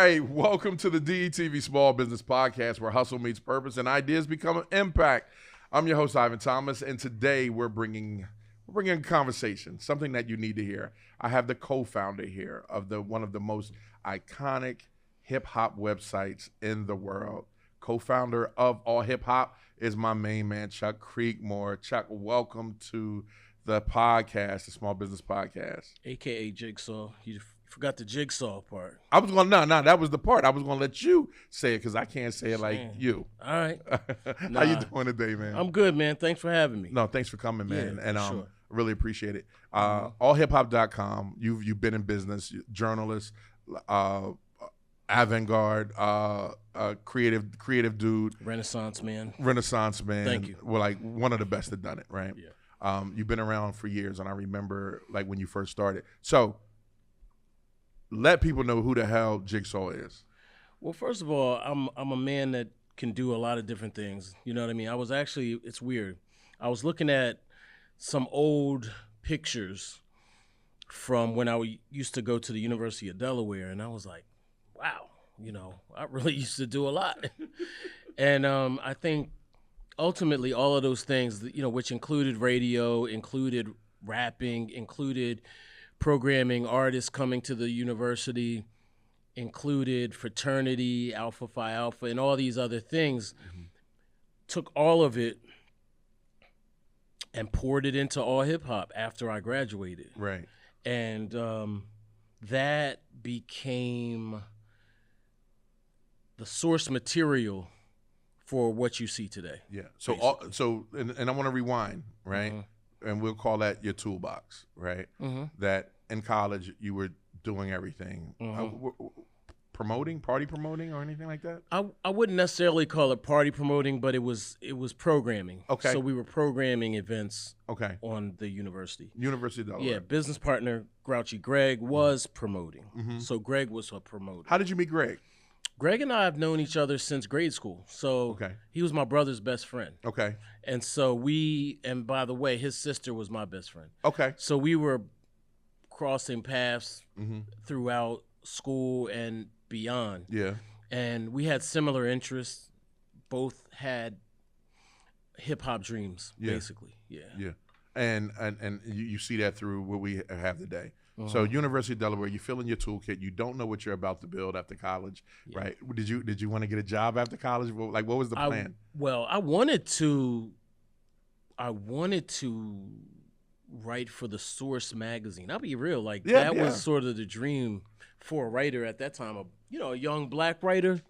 right, welcome to the DETV Small Business Podcast, where hustle meets purpose and ideas become an impact. I'm your host, Ivan Thomas, and today we're bringing a conversation, something that you need to hear. I have the co-founder here of one of the most iconic hip-hop websites in the world. Co-founder of AllHipHop is my main man, Chuck Creekmur. Chuck, welcome to the podcast, the Small Business Podcast. AKA Jigsaw. You forgot the Jigsaw part. I was going, no, that was the part. I was going to let you say it because I can't say it like you. All right. How you doing today, man? I'm good, man. Thanks for having me. No, thanks for coming, man. Yeah, and sure. really appreciate it. AllHipHop.com. You've been in business, journalist, avant-garde, creative dude, Renaissance man. Thank you. Well, like one of the best that done it, right? Yeah. You've been around for years, and I remember like when you first started. So let people know who the hell Jigsaw is. Well, first of all, I'm a man that can do a lot of different things. You know what I mean? It's weird. I was looking at some old pictures from when I used to go to the University of Delaware, and I was like, wow, I really used to do a lot. And I think ultimately all of those things, which included radio, included rapping, included programming, artists coming to the university, included fraternity, Alpha Phi Alpha, and all these other things, took all of it and poured it into AllHipHop after I graduated. Right. And that became the source material for what you see today. Yeah. So and I want to rewind, right? Mm-hmm. And we'll call that your toolbox, right? Mm-hmm. That in college you were doing everything. Mm-hmm. Party promoting or anything like that? I wouldn't necessarily call it party promoting, but it was programming. Okay. So we were programming events on the university. University of Delaware. Yeah, business partner Grouchy Greg was promoting. Mm-hmm. So Greg was a promoter. How did you meet Greg? Greg and I have known each other since grade school. So he was my brother's best friend. Okay. And so and by the way, his sister was my best friend. Okay. So we were crossing paths throughout school and beyond. Yeah. And we had similar interests. Both had hip hop dreams, basically. Yeah. Yeah. And you see that through what we have today. So University of Delaware, you fill in your toolkit. You don't know what you're about to build after college, right? Did you want to get a job after college? What was the plan? I wanted to write for the Source magazine. I'll be real, that was sort of the dream for a writer at that time. A young black writer.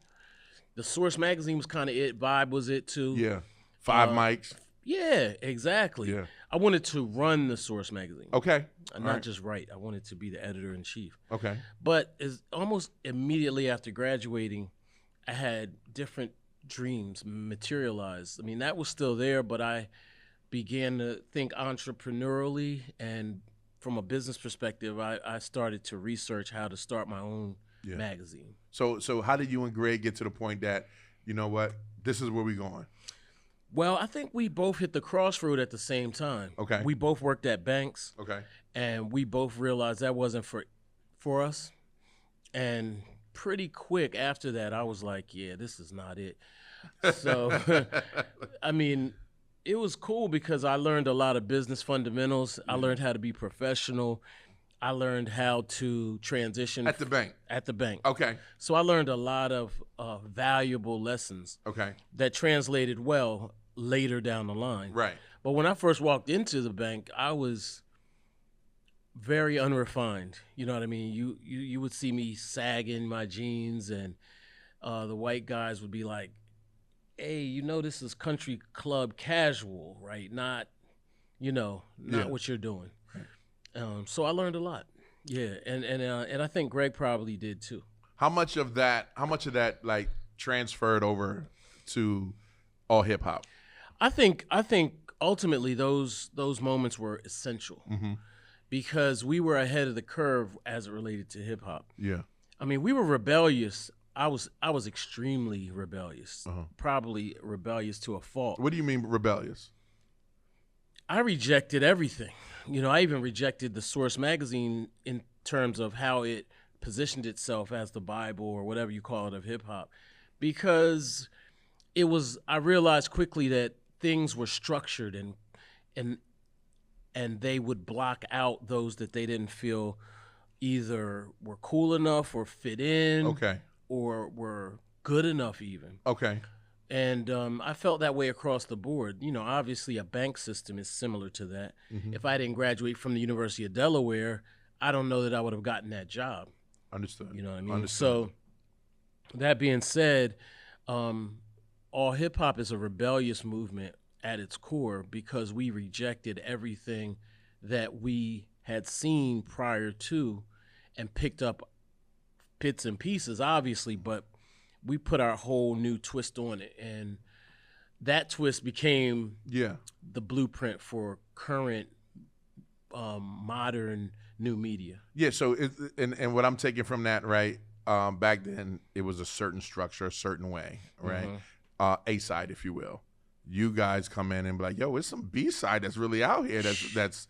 The Source magazine was kind of it. Vibe was it too. Yeah, 5 mics. Yeah, exactly. Yeah. I wanted to run the Source magazine. Okay. Not just write. I wanted to be the editor-in-chief. Okay. But almost immediately after graduating, I had different dreams materialize. I mean, that was still there, but I began to think entrepreneurially, and from a business perspective, I started to research how to start my own magazine. So how did you and Greg get to the point that, you know what, this is where we're going? Well, I think we both hit the crossroad at the same time. Okay. We both worked at banks. Okay. And we both realized that wasn't for us. And pretty quick after that, I was like, yeah, this is not it. So, I mean, it was cool because I learned a lot of business fundamentals. I learned how to be professional. I learned how to transition. At the bank? At the bank. Okay. So I learned a lot of valuable lessons that translated well later down the line. Right. But when I first walked into the bank, I was very unrefined. You know what I mean? You would see me sagging my jeans, and the white guys would be like, hey, this is country club casual, right? Not what you're doing. So I learned a lot. Yeah, and I think Greg probably did too. How much of that like transferred over to AllHipHop? I think ultimately those moments were essential because we were ahead of the curve as it related to hip hop. Yeah. I mean, we were rebellious. I was extremely rebellious. Probably rebellious to a fault. What do you mean rebellious? I rejected everything. I even rejected the Source magazine in terms of how it positioned itself as the Bible or whatever you call it of hip hop, because I realized quickly that things were structured and they would block out those that they didn't feel either were cool enough or fit in, or were good enough even. Okay. And I felt that way across the board. Obviously a bank system is similar to that. Mm-hmm. If I didn't graduate from the University of Delaware, I don't know that I would have gotten that job. Understood. You know what I mean? Understood. So that being said, all hip hop is a rebellious movement at its core, because we rejected everything that we had seen prior to and picked up bits and pieces, obviously, but we put our whole new twist on it. And that twist became the blueprint for current modern new media. Yeah, so and what I'm taking from that, right, back then it was a certain structure, a certain way, right? Mm-hmm. A side, if you will. You guys come in and be like, yo, it's some B side that's really out here that's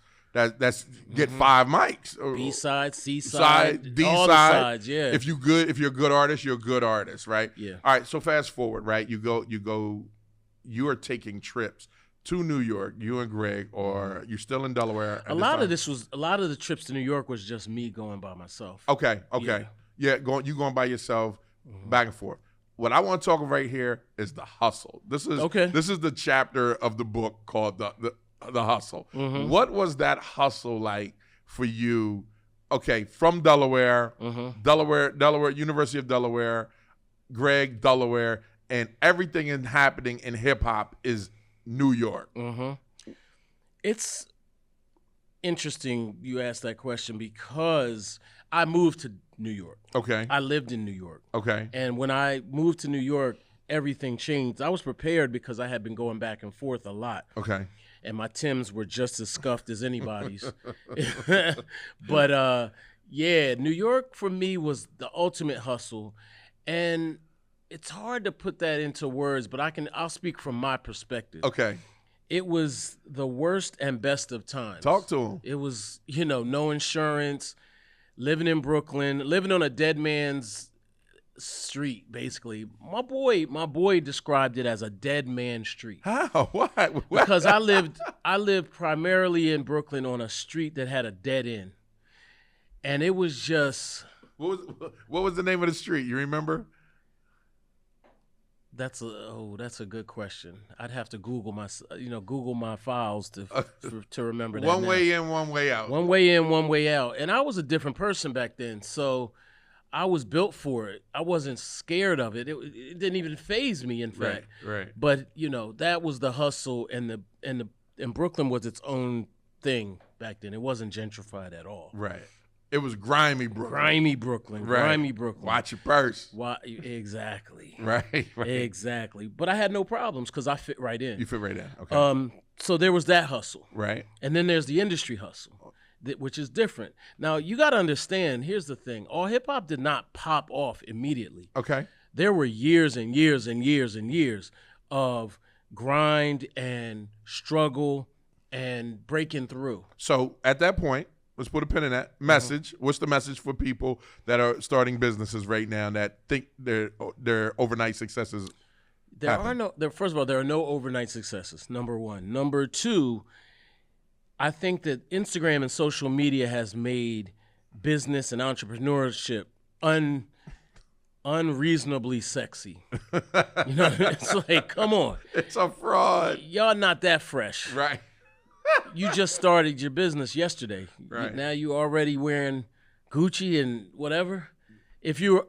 get 5 mics. B side, C side, D all side. The sides, yeah. If you're a good artist, you're a good artist, right? Yeah. All right, so fast forward, right? You are taking trips to New York, you and Greg, or you're still in Delaware. A lot of the trips to New York was just me going by myself. Okay. Yeah, going by yourself, back and forth. What I want to talk right here is the hustle. This is the chapter of the book called the hustle. Mm-hmm. What was that hustle like for you? Okay, from Delaware, Delaware, University of Delaware, Greg, Delaware, and everything happening in hip hop is New York. Mm-hmm. It's interesting you asked that question, because I moved to New York. Okay. I lived in New York. Okay. And when I moved to New York, everything changed. I was prepared because I had been going back and forth a lot. Okay. And my Timbs were just as scuffed as anybody's. But New York for me was the ultimate hustle. And it's hard to put that into words, but I'll speak from my perspective. Okay. It was the worst and best of times. Talk to him. It was, no insurance, living in Brooklyn, living on a dead man's street, basically. My boy described it as a dead man street. How? Why? Because I lived primarily in Brooklyn on a street that had a dead end. And it was just... What was the name of the street? You remember? That's a good question. I'd have to Google my files to remember that. One way in, one way out. One way in, one way out. And I was a different person back then, so I was built for it. I wasn't scared of it. It didn't even faze me, in fact. Right. But that was the hustle, and Brooklyn was its own thing back then. It wasn't gentrified at all. Right. It was grimy Brooklyn. Grimy Brooklyn. Right. Grimy Brooklyn. Watch your purse. Exactly. Right. Exactly. But I had no problems because I fit right in. You fit right in. Okay. So there was that hustle. Right. And then there's the industry hustle, which is different. Now, you got to understand, here's the thing. All hip hop did not pop off immediately. Okay. There were years and years and years and years of grind and struggle and breaking through. So at that point, let's put a pin in that. Message. Mm-hmm. What's the message for people that are starting businesses right now that think their overnight successes? First of all, there are no overnight successes, number one. Number two, I think that Instagram and social media has made business and entrepreneurship unreasonably sexy. It's like, come on. It's a fraud. Y'all not that fresh. Right. You just started your business yesterday. Right. Now you already wearing Gucci and whatever. If you're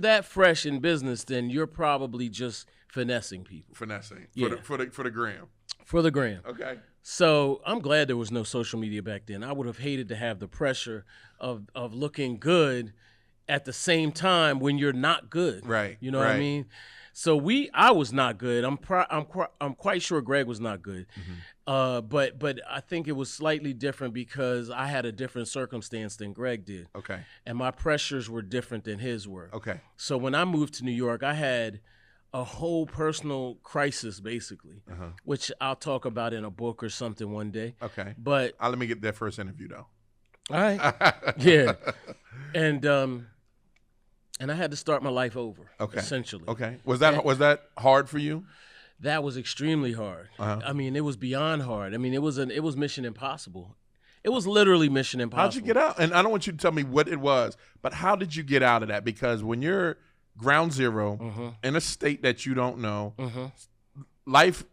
that fresh in business, then you're probably just finessing people. Yeah. For the gram. For the gram. Okay. So I'm glad there was no social media back then. I would have hated to have the pressure of looking good at the same time when you're not good. Right. You know what I mean? So I was not good. I'm quite sure Greg was not good. Mm-hmm. But I think it was slightly different because I had a different circumstance than Greg did. Okay. And my pressures were different than his were. Okay. So when I moved to New York, I had a whole personal crisis, basically, which I'll talk about in a book or something one day. Okay. But let me get that first interview, though. All right. Yeah. And And I had to start my life over, essentially. Okay. Was that hard for you? That was extremely hard. I mean, it was beyond hard. I mean, it was mission impossible. It was literally mission impossible. How'd you get out? And I don't want you to tell me what it was, but how did you get out of that? Because when you're ground zero in a state that you don't know, life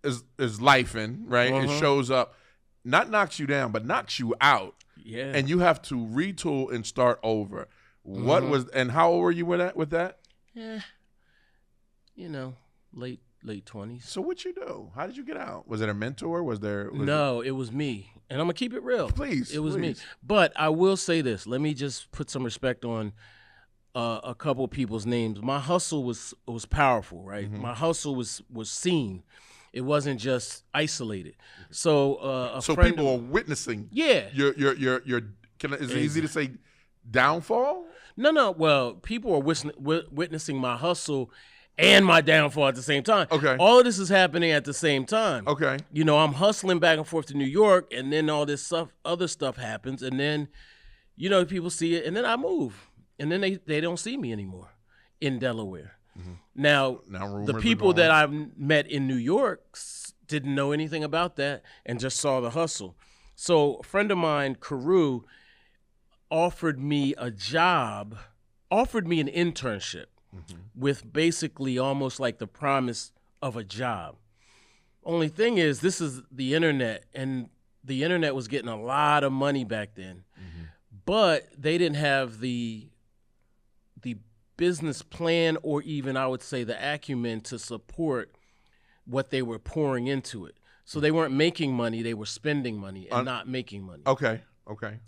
is lifing, right? It shows up, not knocks you down, but knocks you out. Yeah. And you have to retool and start over. What was, and how old were you with that? Yeah. You know, late 20s. So what you do? How did you get out? Was it a mentor? No, it was me. And I'm going to keep it real. Please. It was me. But I will say this. Let me just put some respect on a couple of people's names. My hustle was powerful, right? My hustle was seen. It wasn't just isolated. So so people are witnessing. Yeah. Your is it easy to say downfall? No. Well, people are witnessing my hustle and my downfall at the same time. Okay. All of this is happening at the same time. Okay. You know, I'm hustling back and forth to New York, and then all this other stuff happens, and then, you know, people see it, and then I move, and then they don't see me anymore in Delaware. Now the people that I've met in New York didn't know anything about that and just saw the hustle. So a friend of mine, Carew, offered me an internship with basically almost like the promise of a job. Only thing is, this is the internet, and the internet was getting a lot of money back then, but they didn't have the business plan, or even, I would say, the acumen to support what they were pouring into it. So they weren't making money, they were spending money and not making money. Okay.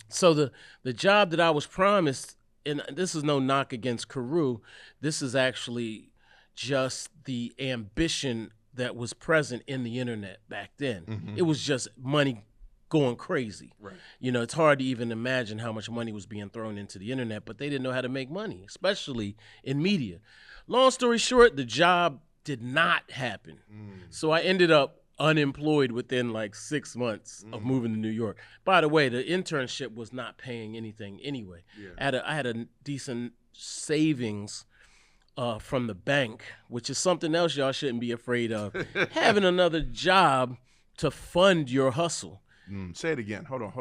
So the job that I was promised, and this is no knock against Carew, this is actually just the ambition that was present in the internet back then. It was just money going crazy. Right. You know, it's hard to even imagine how much money was being thrown into the internet, but they didn't know how to make money, especially in media. Long story short, the job did not happen. So I ended up unemployed within like 6 months of moving to New York. By the way, the internship was not paying anything anyway. Yeah. I had a decent savings from the bank, which is something else y'all shouldn't be afraid of. Having another job to fund your hustle. Say it again. Hold on. I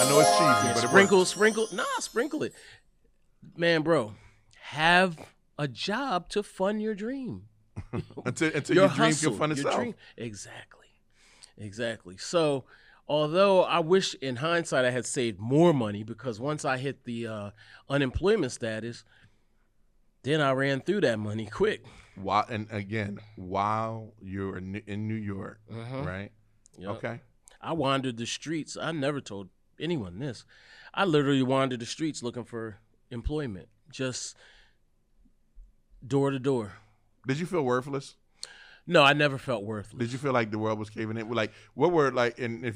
know it's cheesy, but sprinkle it. Man, bro, have a job to fund your dream. until your dream can fund itself. Exactly. So, although I wish in hindsight I had saved more money, because once I hit the unemployment status, then I ran through that money quick. While you're in New York, right? Yep. Okay. I wandered the streets. I never told anyone this. I literally wandered the streets looking for employment, just door to door. Did you feel worthless? No, I never felt worthless. Did you feel like the world was caving in? Like, what were like, and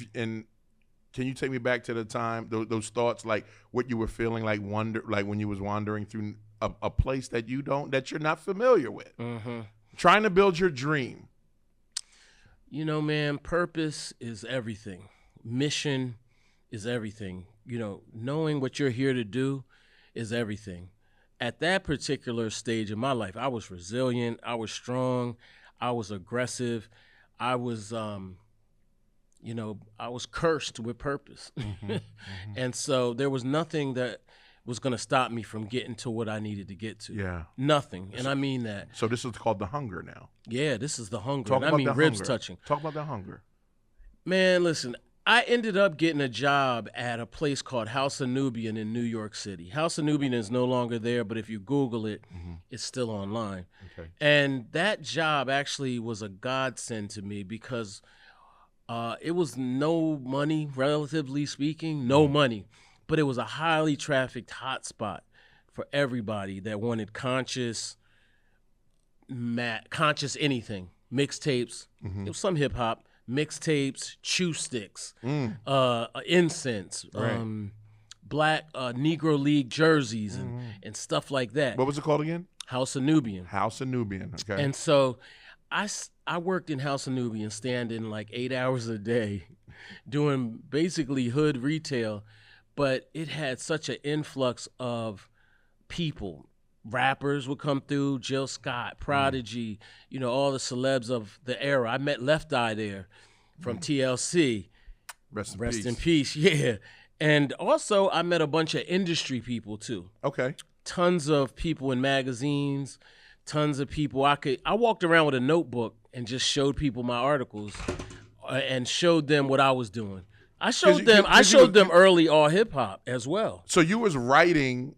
can you take me back to the time, those thoughts, like what you were feeling, like when you was wandering through a place that you're not familiar with, trying to build your dream? You know, man, purpose is everything. Mission is everything. You know, knowing what you're here to do is everything. At that particular stage in my life, I was resilient, I was strong, I was aggressive, I was, I was cursed with purpose. And so there was nothing that was going to stop me from getting to what I needed to get to. Yeah. Nothing. And I mean that. So this is called the hunger now. Yeah, this is the hunger. Talk and I mean ribs touching. Talk about that hunger. Man, listen, I ended up getting a job at a place called House of Nubian in New York City. House of Nubian is no longer there, but if you Google it, it's still online. Okay. And that job actually was a godsend to me because it was no money, relatively speaking, no money. But it was a highly trafficked hotspot for everybody that wanted conscious anything, mixtapes. It was some hip hop, mixtapes, chew sticks, incense, right. Black Negro League jerseys and stuff like that. What was it called again? House of Nubian. House of Nubian. Okay. And so I worked in House of Nubian, standing like 8 hours a day, doing basically hood retail. but it had such an influx of people. Rappers would come through, Jill Scott, Prodigy, you know, all the celebs of the era. I met Left Eye there from TLC. Rest in peace, yeah. And also, I met a bunch of industry people, too. Okay. Tons of people in magazines, tons of people. I walked around with a notebook and just showed people my articles and showed them what I was doing. I showed them early AllHipHop as well. So you was writing,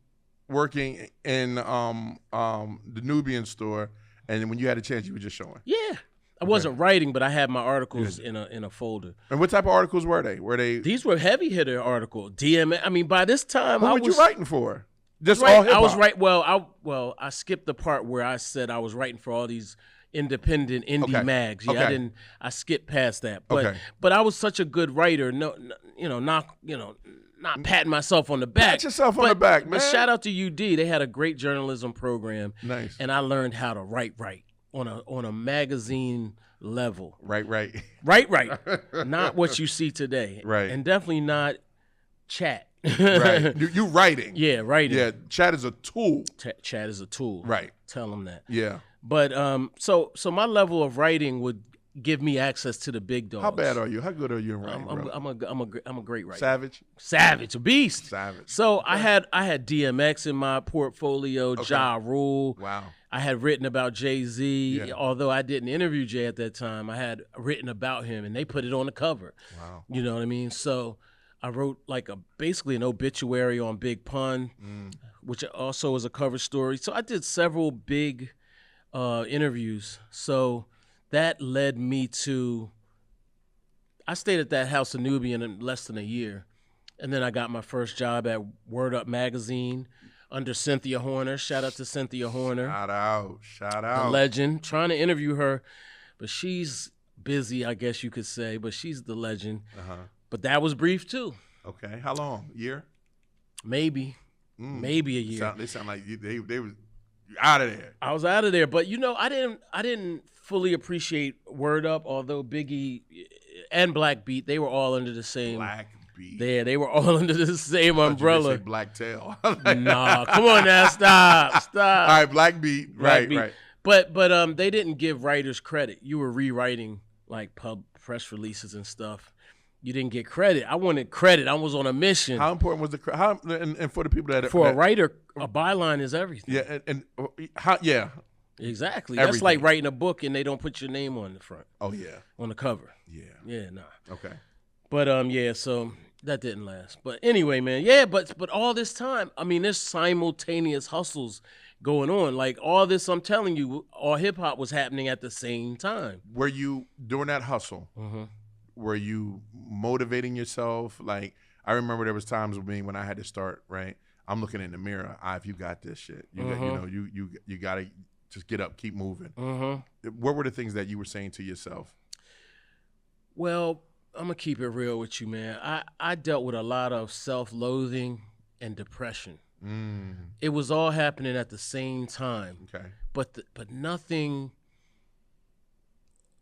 working in the Nubian store, and when you had a chance, you were just showing. Yeah. I wasn't writing, but I had my articles in a folder. And what type of articles were they? These were heavy hitter articles. DMA. I mean, by this time, what were you writing for? Just all hip hop. I was right. Well, I skipped the part where I said I was writing for all these independent indie mags. Yeah, I skipped past that. But I was such a good writer. Not patting myself on the back. Pat yourself on the back, man. But shout out to UD. They had a great journalism program. Nice. And I learned how to write on a magazine level. Right. Not what you see today. Right. And definitely not chat. Right. You writing. Yeah, writing. Yeah, chat is a tool. Chat is a tool. Right. Tell them that. Yeah. But so my level of writing would give me access to the big dogs. How bad are you? How good are you in writing, bro? I'm a great writer. Savage, a beast. Savage. So I had DMX in my portfolio, Ja Rule. Wow. I had written about Jay-Z, although I didn't interview Jay at that time. I had written about him, and they put it on the cover. Wow. You know what I mean? So I wrote basically an obituary on Big Pun, which also was a cover story. So I did several big interviews. So that led me to, I stayed at that house in Nubian in less than a year. And then I got my first job at Word Up Magazine under Cynthia Horner. Shout out to Cynthia Horner. Shout out. The legend. Trying to interview her, but she's busy, I guess you could say, but she's the legend. But that was brief too. Okay. How long? Year? Maybe a year. They sound like they was out of there. I was out of there, but I didn't fully appreciate Word Up, although Biggie and Black Beat, they were all under the same. Black Beat. Yeah, they were all under the same umbrella. You say Black Tail. Nah, come on now, stop. All right, Black Beat. Right. But they didn't give writers credit. You were rewriting like press releases and stuff. You didn't get credit. I wanted credit. I was on a mission. How important was and for the people that a writer, a byline is everything. Yeah, exactly. Everything. That's like writing a book and they don't put your name on the front. Oh yeah, on the cover. Yeah, nah. Okay. But so that didn't last. But anyway, man, but all this time, I mean, there's simultaneous hustles going on. Like all this, I'm telling you, AllHipHop was happening at the same time. Were you during that hustle? Were you motivating yourself? Like I remember there was times with me when I had to start. Right, I'm looking in the mirror. If you got this shit, you gotta just get up, keep moving. What were the things that you were saying to yourself? Well, I'm gonna keep it real with you, man. I dealt with a lot of self-loathing and depression. It was all happening at the same time. Okay, but nothing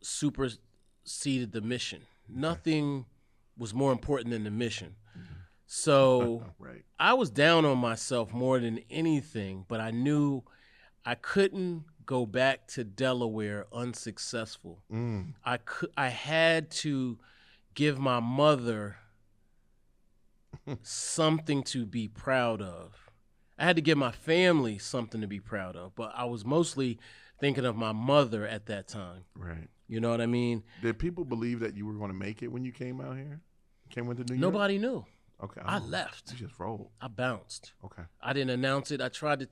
superseded the mission. Nothing was more important than the mission. So I was down on myself more than anything, but I knew I couldn't go back to Delaware unsuccessful. I had to give my mother something to be proud of. I had to give my family something to be proud of, but I was mostly thinking of my mother at that time. Right. You know what I mean? Did people believe that you were going to make it when you came out here? Went to New York? Nobody knew. Okay. I left. You just rolled. I bounced. Okay. I didn't announce it. I tried to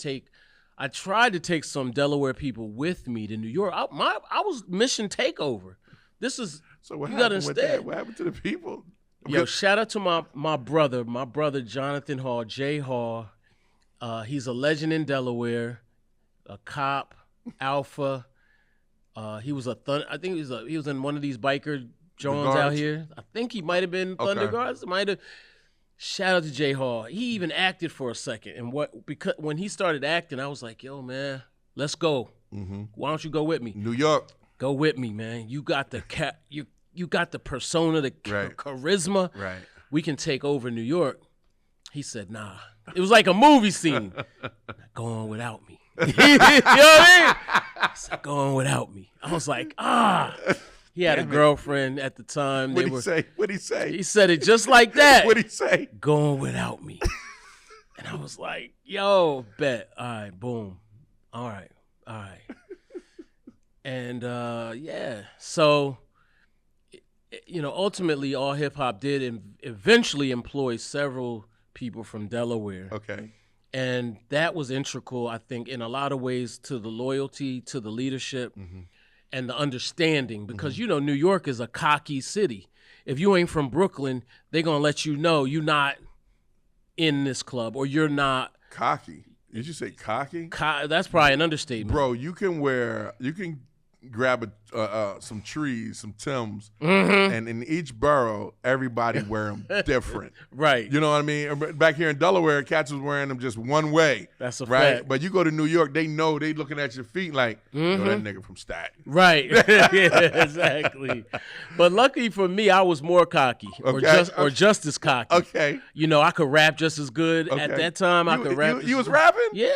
take some Delaware people with me to New York. I was mission takeover. This is so what you happened gotta with understand. that? What happened to the people? Yo, shout out to my brother Jonathan Hall, Jay Hall. He's a legend in Delaware, a cop, alpha. He was I think he was in one of these biker Jones out here. I think he might have been Thunder Guards. Shout out to Jay Hall. He even acted for a second, and because when he started acting, I was like, "Yo, man, let's go. Why don't you go with me? New York, go with me, man. You got the you got the persona, the charisma. Right. We can take over New York." He said, nah. It was like a movie scene. Go on without me. You know what I mean? He said, go on without me. I was like, He had a girlfriend at the time. What'd he say? What'd he say? He said it just like that. What'd he say? Go on without me. And I was like, yo, bet. All right, boom. All right. And, so, ultimately All Hip Hop did eventually employ several people from Delaware. Okay. And that was integral, I think, in a lot of ways to the loyalty, to the leadership, and the understanding. Because, New York is a cocky city. If you ain't from Brooklyn, they're going to let you know you're not in this club or you're not. Cocky? Did you say cocky? That's probably an understatement. Bro, you can grab some trees, some Timbs, and in each borough, everybody wear them different. Right. You know what I mean? Back here in Delaware, cats was wearing them just one way. That's a right? fact. But you go to New York, they know they looking at your feet like, yo, that nigga from Staten. Right. Yeah, exactly. But luckily for me, I was more cocky or just as cocky. Okay. I could rap just as good at that time. I could rap. You was rapping? Yeah.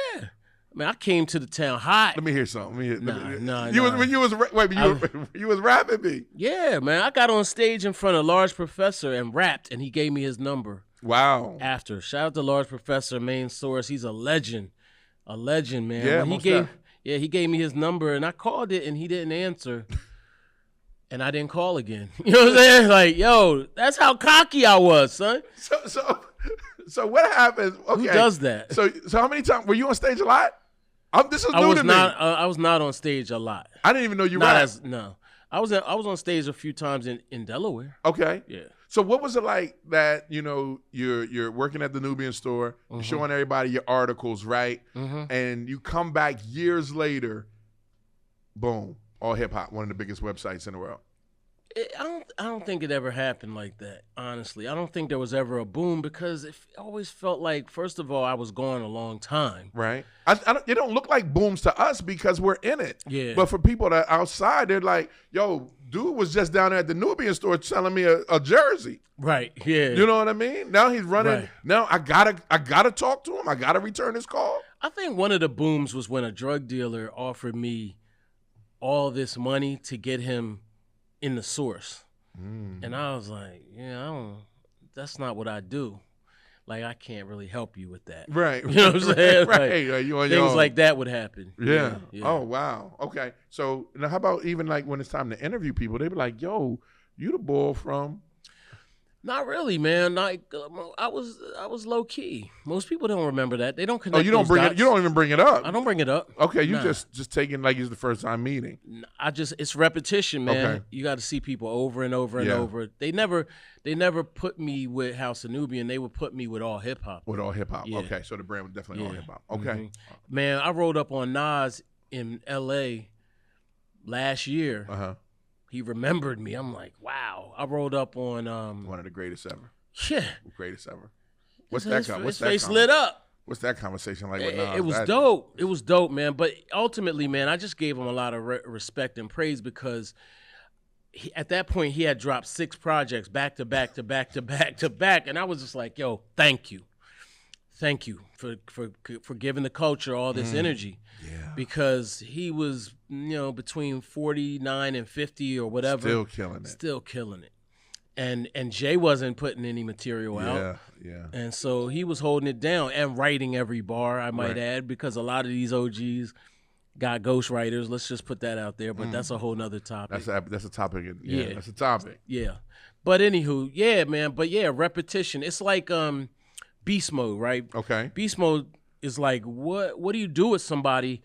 Man, I came to the town hot. Let me hear something. Nah. You was rapping me. Yeah, man. I got on stage in front of Large Professor and rapped, and he gave me his number. Wow. After. Shout out to Large Professor, main source. He's a legend. A legend, man. Yeah, he gave me his number, and I called it, and he didn't answer. And I didn't call again. You know what I'm saying? Like, yo, that's how cocky I was, son. So what happens? Okay. Who does that? So how many times were you on stage a lot? This is new to me. I was not on stage a lot. I didn't even know you rapped. No. I was on stage a few times in Delaware. Okay. Yeah. So what was it like that, you're working at the Nubian store, you're showing everybody your articles, right? And you come back years later, boom, All Hip Hop, one of the biggest websites in the world. I don't think it ever happened like that, honestly. I don't think there was ever a boom because it always felt like, first of all, I was gone a long time. Right. It don't look like booms to us because we're in it. Yeah. But for people that are outside, they're like, yo, dude was just down there at the Nubian store selling me a jersey. Right. Yeah. You know what I mean? Now he's running. Right. Now I gotta talk to him. I gotta return his call. I think one of the booms was when a drug dealer offered me all this money to get him in the source. And I was like, that's not what I do. Like, I can't really help you with that. Right. You know what I'm saying? Right. Like, you on things like that would happen. Yeah. Yeah. Oh, wow. Okay. So now how about even like when it's time to interview people, they be like, yo, you the boy from... Not really, man. Like I was low key. Most people don't remember that. They don't connect. Oh, you don't bring dots. it. You don't even bring it up. I don't bring it up. Okay, you just taking like it's the first time meeting. It's repetition, man. Okay. You got to see people over and over and over. They never put me with House of Nubian. They would put me with All Hip Hop. With All Hip Hop. Yeah. Okay, so the brand was definitely All Hip Hop. Okay. Man, I rolled up on Nas in L.A. last year. He remembered me. I'm like, wow. I rolled up on one of the greatest ever. Yeah. Greatest ever. What's that? His face lit up. What's that conversation like with Nas? It was dope. It was dope, man. But ultimately, man, I just gave him a lot of respect and praise because at that point he had dropped 6 projects back to back to back to back to back, and I was just like, yo, thank you for giving the culture all this energy. Yeah. Because he was, between 49 and 50 or whatever. Still killing it. And Jay wasn't putting any material out. Yeah. And so he was holding it down and writing every bar, I might add, because a lot of these OGs got ghostwriters. Let's just put that out there, but that's a whole nother topic. That's a topic. Yeah, that's a topic. Yeah. But anywho, yeah, man. But yeah, repetition. It's like beast mode, right? Okay. Beast mode is like, what do you do with somebody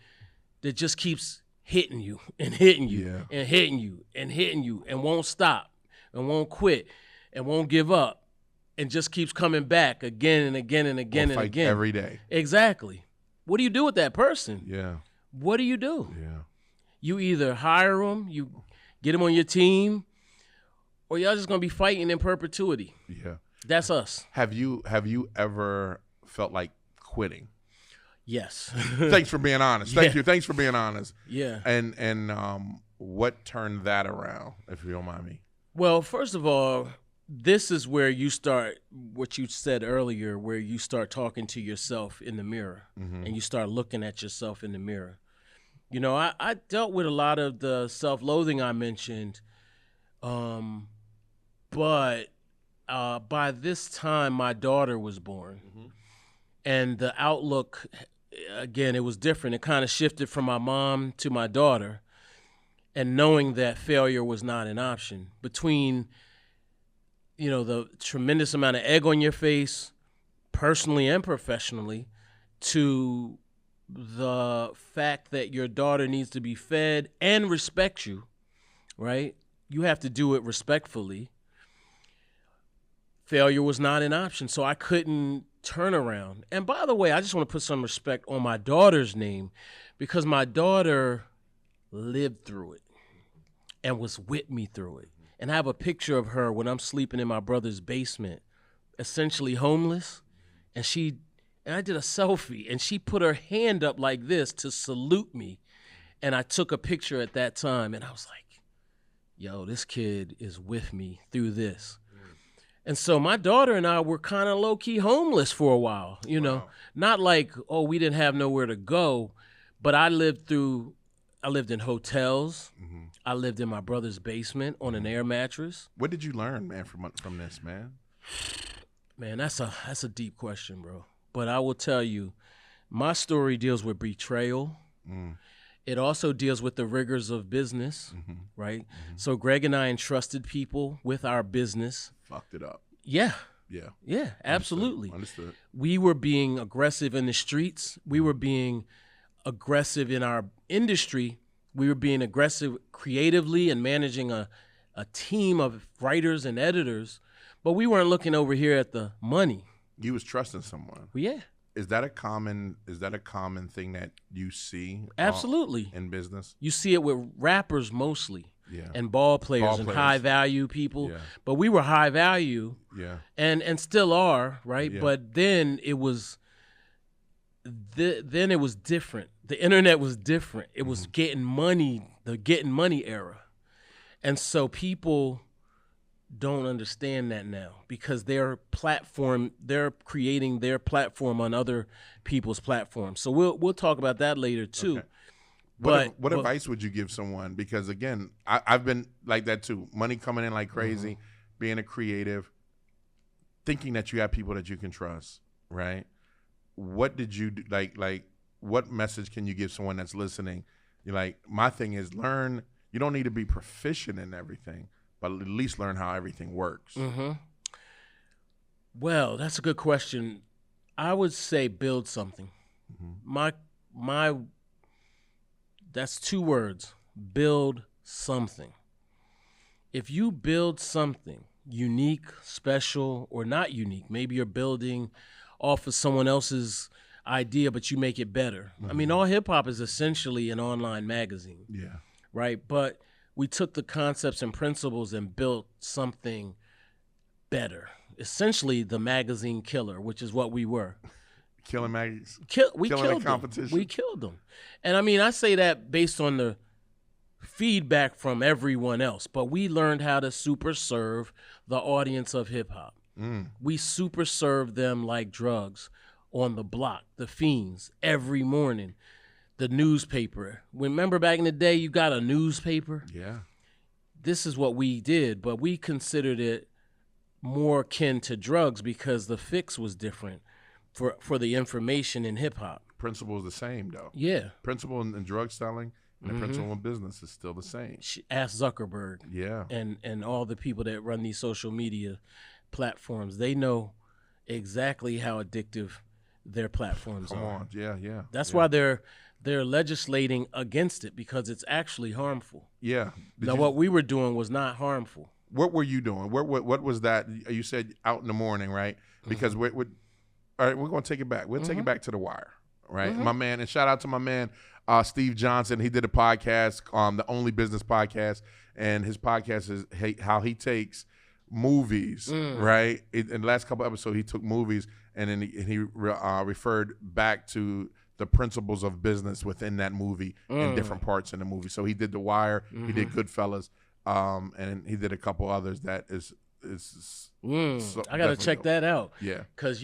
that just keeps hitting you and hitting you and hitting you and hitting you and won't stop and won't quit and won't give up and just keeps coming back again and again and again and again. Every day. Exactly. What do you do with that person? Yeah. What do you do? Yeah. You either hire them, you get them on your team, or y'all just gonna be fighting in perpetuity. Yeah. That's us. Have you ever felt like quitting? Yes. Thanks for being honest. Thank you. Thanks for being honest. Yeah. And what turned that around, if you don't mind me? Well, first of all, this is where you start what you said earlier, where you start talking to yourself in the mirror and you start looking at yourself in the mirror. You know, I dealt with a lot of the self-loathing I mentioned, but by this time, my daughter was born. And the outlook, again, it was different. It kind of shifted from my mom to my daughter, and knowing that failure was not an option. Between, you know, the tremendous amount of egg on your face, personally and professionally, to the fact that your daughter needs to be fed and respect you, right? You have to do it respectfully. Failure was not an option, so I couldn't turn around. And by the way, I just want to put some respect on my daughter's name, because my daughter lived through it and was with me through it. And I have a picture of her when I'm sleeping in my brother's basement, essentially homeless, and I did a selfie, and she put her hand up like this to salute me, and I took a picture at that time, and I was like, yo, this kid is with me through this. And so my daughter and I were kind of low-key homeless for a while, you know. Not like, oh, we didn't have nowhere to go, but I lived in hotels. I lived in my brother's basement on an air mattress. What did you learn, man, from this, man? Man, that's a deep question, bro. But I will tell you, my story deals with betrayal. It also deals with the rigors of business, right? So Greg and I entrusted people with our business. Fucked it up. Yeah. Yeah. Yeah, absolutely. Understood. We were being aggressive in the streets. We were being aggressive in our industry. We were being aggressive creatively and managing a team of writers and editors. But we weren't looking over here at the money. You was trusting someone. Yeah. Is that a common thing that you see? Absolutely. In business? You see it with rappers mostly. Yeah. And ball players and high value people. Yeah. But we were high value. Yeah. And still are, right? Yeah. But then it was different. The internet was different. It was getting money, the getting money era. And so people don't understand that now, because they're creating their platform on other people's platforms. So we'll talk about that later too. Okay. But what advice would you give someone? Because again, I've been like that too. Money coming in like crazy, being a creative, thinking that you have people that you can trust, right? What did you do? Like what message can you give someone that's listening? You're like, my thing is learn. You don't need to be proficient in everything, but at least learn how everything works. Well, that's a good question. I would say build something. My that's two words, build something. If you build something unique, special, or not unique, maybe you're building off of someone else's idea, but you make it better. I mean, All Hip Hop is essentially an online magazine. Yeah. Right? But we took the concepts and principles and built something better. Essentially the magazine killer, which is what we were. Killing magazines. We killed the competition. We killed them. And I mean, I say that based on the feedback from everyone else, but we learned how to super serve the audience of hip hop. We super served them like drugs on the block, the fiends, every morning. The newspaper. Remember back in the day, you got a newspaper? Yeah. This is what we did, but we considered it more akin to drugs because the fix was different for the information in hip hop. Principle is the same, though. Yeah. Principle in drug selling and the principle in business is still the same. Ask Zuckerberg. Yeah. And all the people that run these social media platforms. They know exactly how addictive their platforms are. Come on. Yeah. That's why they're legislating against it, because it's actually harmful. Yeah. What we were doing was not harmful. What were you doing? What was that? You said out in the morning, right? Because all right, we're going to take it back. We'll take it back to The Wire, right? My man, and shout out to my man, Steve Johnson. He did a podcast, the Only Business Podcast, and his podcast is how he takes movies, right? In the last couple episodes, he took movies and then he referred back to the principles of business within that movie in different parts in the movie. So he did The Wire, he did Goodfellas, and he did a couple others that is I gotta check that out. Yeah, because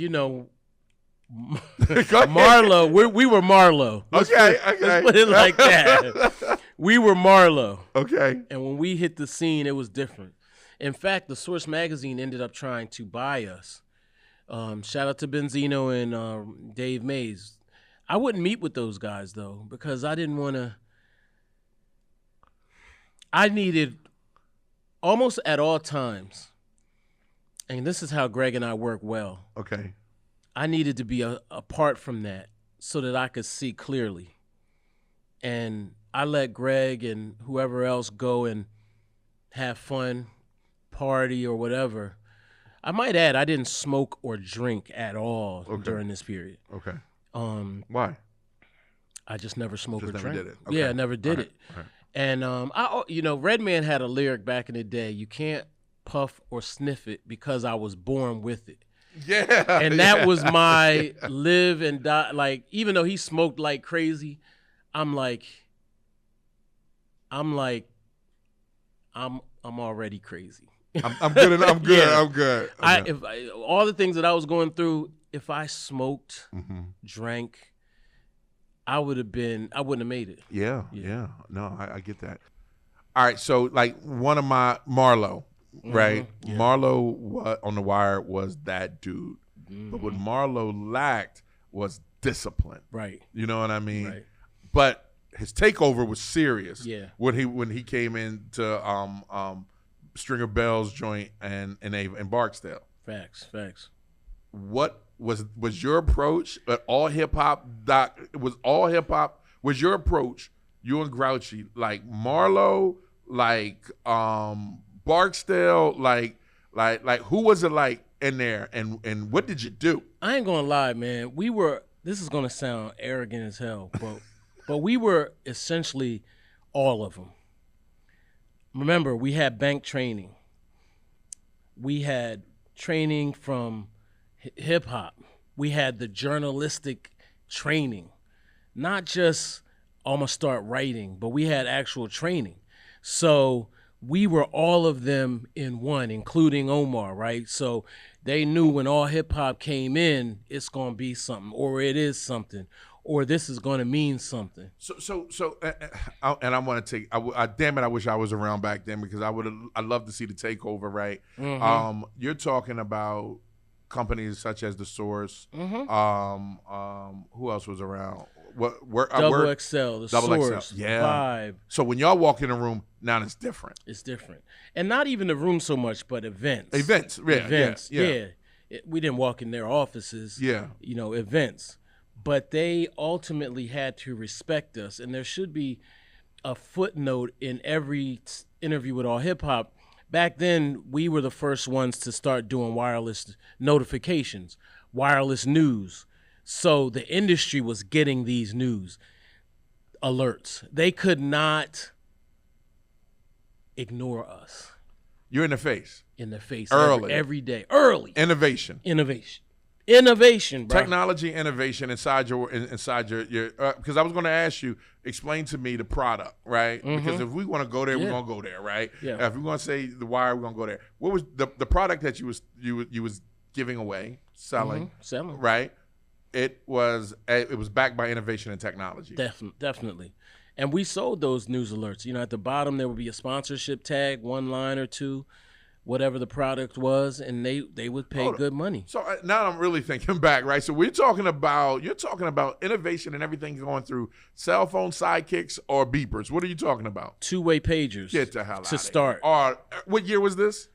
Marlo, we were Marlo. Let's put it like that. We were Marlo. Okay. And when we hit the scene, it was different. In fact, the Source magazine ended up trying to buy us. Shout out to Benzino and Dave Mays. I wouldn't meet with those guys, though, because I didn't want to. I needed, almost at all times, and this is how Greg and I work well. Okay. I needed to be apart from that so that I could see clearly. And I let Greg and whoever else go and have fun, party or whatever. I might add, I didn't smoke or drink at all during this period. Okay. Why? I just never smoked or drank. Never did it. Okay. Yeah, I never did it. All right. And Redman had a lyric back in the day, you can't puff or sniff it because I was born with it. Yeah. And that was my live and die. Like, even though he smoked like crazy, I'm already crazy. I'm good. I'm good. Yeah. I'm good. All the things that I was going through, if I smoked, drank, I wouldn't have made it. Yeah. No, I get that. All right. So like one of my Marlo, right? Yeah. Marlo on The Wire was that dude. But what Marlo lacked was discipline. Right. You know what I mean? Right. But his takeover was serious. Yeah. When he came into Stringer Bell's joint and Barksdale. Facts. What was your approach at All Hip Hop? Was your approach, you and Grouchy, like Marlo, like Barksdale, like who was it like in there, and what did you do? I ain't gonna lie, man. This is gonna sound arrogant as hell, but we were essentially all of them. Remember, we had bank training. We had training from hip hop. We had the journalistic training, not just I'm gonna start writing, but we had actual training. So we were all of them in one, including Omar, right? So they knew when All Hip Hop came in, it's gonna be something, or it is something, or this is gonna mean something. And I want to take. Damn it! I wish I was around back then because I'd love to see the takeover, right? You're talking about companies such as The Source. Who else was around? Double XL, The Source, yeah. Vibe. So when y'all walk in a room, now it's different. It's different, and not even the room so much, but events. Yeah. We didn't walk in their offices. Yeah. Events. But they ultimately had to respect us, and there should be a footnote in every interview with All Hip Hop. Back then, we were the first ones to start doing wireless notifications, wireless news. So the industry was getting these news alerts. They could not ignore us. You're in the face. In the face. Early. Every day. Early. Innovation, bro. Technology, innovation inside your because I was going to ask you, explain to me the product, right? Because if we want to go there, we're going to go there, right? Yeah. If we're going to say The Wire, we're going to go there. What was the product that you was giving away, selling, right? It was backed by innovation and technology. Definitely. And we sold those news alerts. At the bottom there would be a sponsorship tag, one line or two, whatever the product was, and they would pay good money. So now I'm really thinking back, right? So you're talking about innovation and everything going through cell phone sidekicks or beepers. What are you talking about? Two-way pagers. Get the hell out to start. Or what year was this?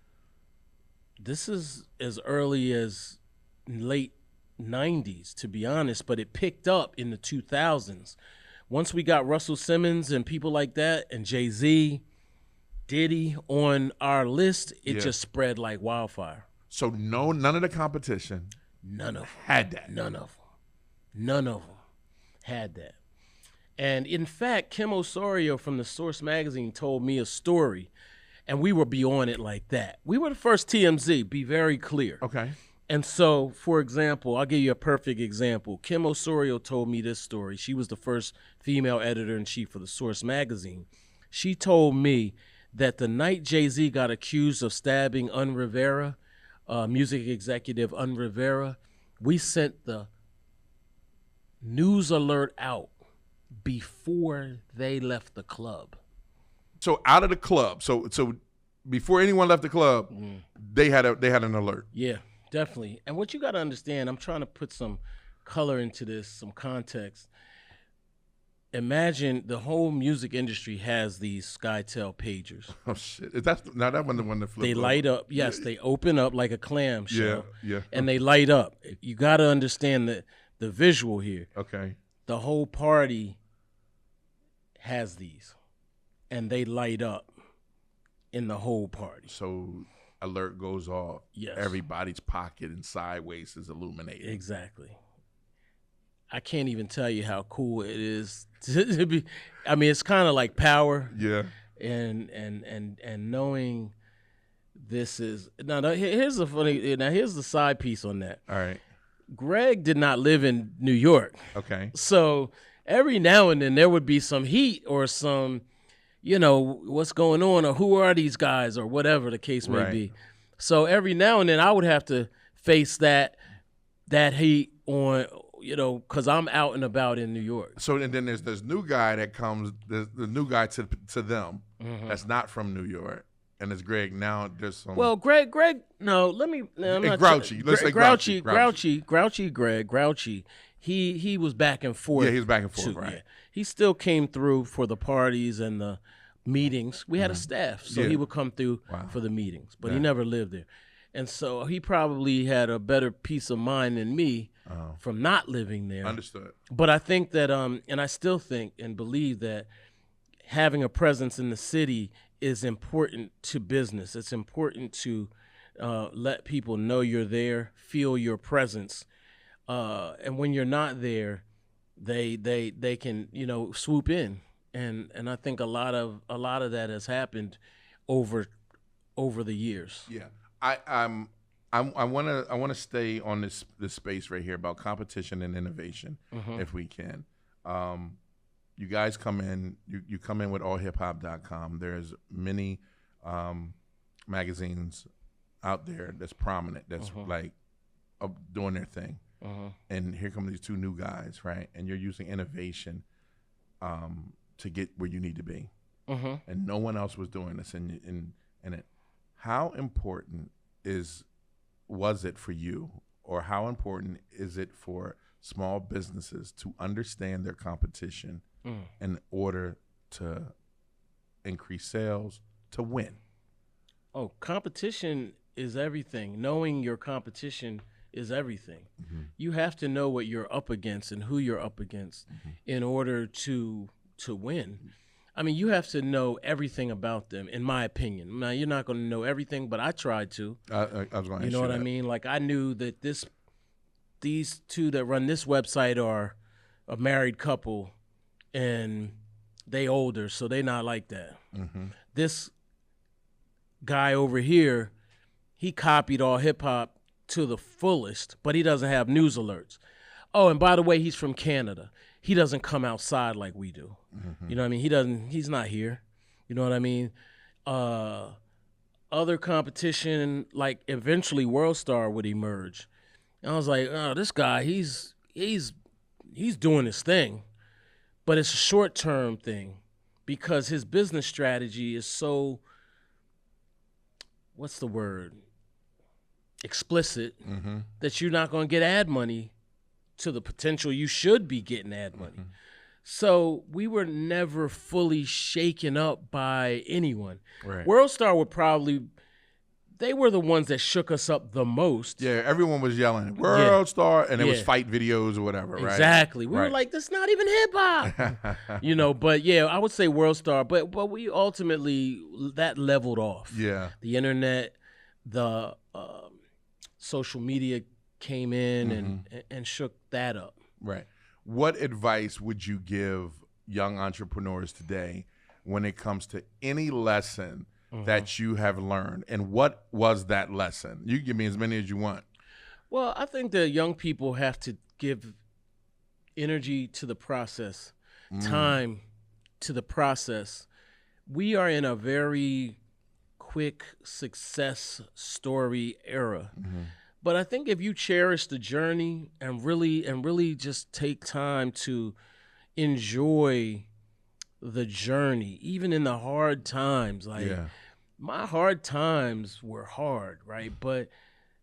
This is as early as late 90s, to be honest, but it picked up in the 2000s. Once we got Russell Simmons and people like that, and Jay-Z, Diddy on our list, it just spread like wildfire. So none of the competition had that. None of them had that. And in fact, Kim Osorio from The Source magazine told me a story, and we were beyond it like that. We were the first TMZ, be very clear. Okay. And so, for example, I'll give you a perfect example. Kim Osorio told me this story. She was the first female editor-in-chief for The Source magazine. She told me that the night Jay-Z got accused of stabbing Un Rivera, music executive Un Rivera, we sent the news alert out before they left the club. So out of the club, so before anyone left the club, they had an alert. Yeah, definitely. And what you got to understand, I'm trying to put some color into this, some context. Imagine the whole music industry has these SkyTel pagers. Oh shit! That one the one that flipped. They light up. Yes, they open up like a clam shell. Yeah. And they light up. You got to understand the visual here. Okay. The whole party has these, and they light up in the whole party. So alert goes off. Yes. Everybody's pocket and sideways is illuminated. Exactly. I can't even tell you how cool it is to be. I mean, it's kind of like power. Yeah. And knowing this is here's the side piece on that. All right. Greg did not live in New York. Okay. So every now and then there would be some heat or some, what's going on or who are these guys or whatever the case may be. So every now and then I would have to face that heat on, because I'm out and about in New York. So and then there's this new guy that comes, the new guy to them that's not from New York, and it's Greg. Now there's some. Well, Greg. No, let me. I'm not Grouchy. Let's say Grouchy. Greg. He was back and forth. Yeah, he was back and forth. Too, right. Yeah. He still came through for the parties and the meetings. We had a staff, so he would come through for the meetings, but he never lived there. And so he probably had a better peace of mind than me from not living there. Understood. But I think that, and I still think and believe that having a presence in the city is important to business. It's important to let people know you're there, feel your presence. And when you're not there, they can, swoop in. And I think a lot of that has happened over the years. Yeah. I want to stay on this space right here about competition and innovation, if we can. You guys come in. You come in with AllHipHop.com. There's many magazines out there that's prominent. That's like doing their thing. And here come these two new guys, right? And you're using innovation to get where you need to be. And no one else was doing this. And it. How important was it for you, or how important is it for small businesses to understand their competition in order to increase sales, to win? Oh, competition is everything. Knowing your competition is everything. You have to know what you're up against and who you're up against in order to win. I mean, you have to know everything about them, in my opinion. Now, you're not going to know everything, but I tried to. I was going to ask you You know what I mean? Like, I knew that these two that run this website are a married couple, and they older, so they not like that. This guy over here, he copied AllHipHop to the fullest, but he doesn't have news alerts. Oh, and by the way, he's from Canada. He doesn't come outside like we do. You know what I mean? He's not here. You know what I mean? Other competition, like eventually World Star would emerge. And I was like, oh, this guy, he's doing his thing. But it's a short-term thing because his business strategy is so, what's the word? Explicit, that you're not going to get ad money to the potential you should be getting ad money. So we were never fully shaken up by anyone. Right. World Star they were the ones that shook us up the most. Yeah, everyone was yelling, World Star, and it was fight videos or whatever, right? Exactly. We were like, that's not even hip-hop. But yeah, I would say World Star. But we ultimately, that leveled off. Yeah. The internet, the social media came in and shook that up. Right. What advice would you give young entrepreneurs today when it comes to any lesson that you have learned? And what was that lesson? You can give me as many as you want. Well, I think that young people have to give energy to the process, time to the process, we are in a very quick success story era. Mm-hmm. But I think if you cherish the journey and really just take time to enjoy the journey, even in the hard times, like my hard times were hard, right? But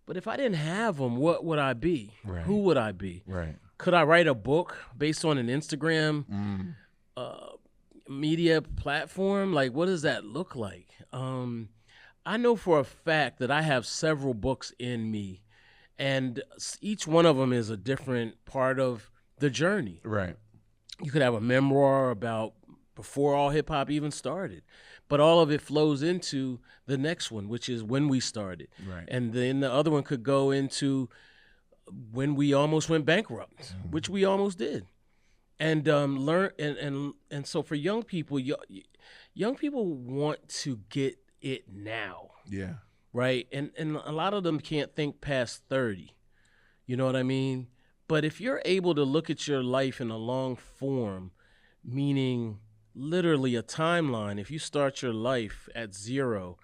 if I didn't have them, what would I be? Right. Who would I be? Right. Could I write a book based on an Instagram media platform? Like, what does that look like? I know for a fact that I have several books in me, and each one of them is a different part of the journey. Right. You could have a memoir about before all hip hop even started, but all of it flows into the next one, which is when we started. Right. And then the other one could go into when we almost went bankrupt, which we almost did. And learn and so for young people want to get it now. Yeah. Right? And a lot of them can't think past 30. You know what I mean? But if you're able to look at your life in a long form, meaning literally a timeline, if you start your life at 0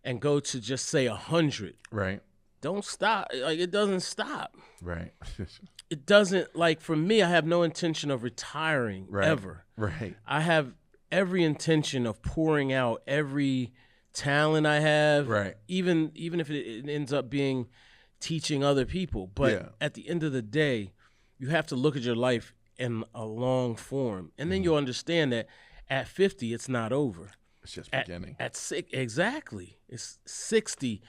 and go to just say 100. Right. Don't stop. Like, it doesn't stop. Right. It doesn't, like, for me, I have no intention of retiring ever. Right. I have every intention of pouring out every talent I have. Right. Even if it ends up being teaching other people. But at the end of the day, you have to look at your life in a long form. And then you'll understand that at 50, it's not over. It's just beginning. At 6, exactly. It's 60.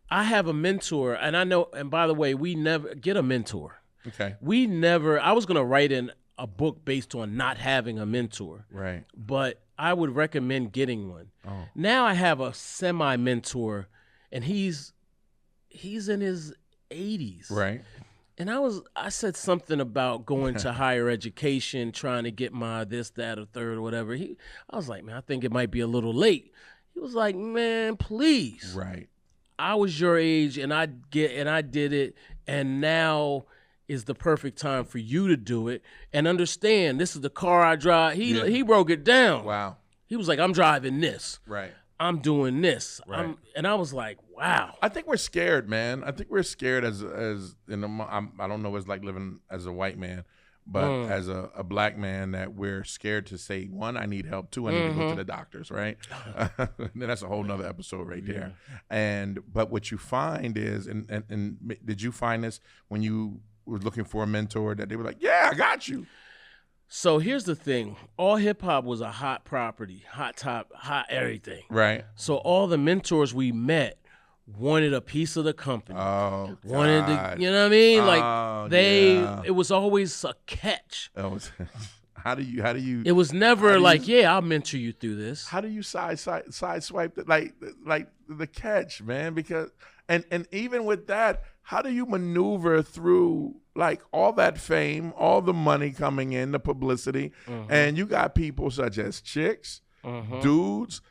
I have a mentor, and I know, and by the way, we never get a mentor. Okay. I was going to write in a book based on not having a mentor. Right. But I would recommend getting one. Oh. Now I have a semi-mentor, and he's in his 80s. Right. And I said something about going to higher education, trying to get my this, that, or third, or whatever. I was like, man, I think it might be a little late. He was like, man, please. Right. I was your age, and I did it, and now is the perfect time for you to do it. And understand, this is the car I drive. He broke it down. Wow. He was like, I'm driving this. Right. I'm doing this. Right. And I was like, wow. I think we're scared, man. I think we're scared as I don't know what it's like living as a white man, but as a black man, that we're scared to say, 1, I need help. 2, I need to go to the doctors, right? And that's a whole nother episode right there. But what you find is, and did you find this when you were looking for a mentor, that they were like, yeah, I got you? So here's the thing. All hip hop was a hot property, hot top, hot everything. Right. So all the mentors we met wanted a piece of the company. Oh, wanted God. to, you know what I mean? Like it was always a catch. How do you? It was never like, I'll mentor you through this. How do you sideswipe like the catch, man? Because and even with that, how do you maneuver through like all that fame, all the money coming in, the publicity, and you got people such as chicks, dudes,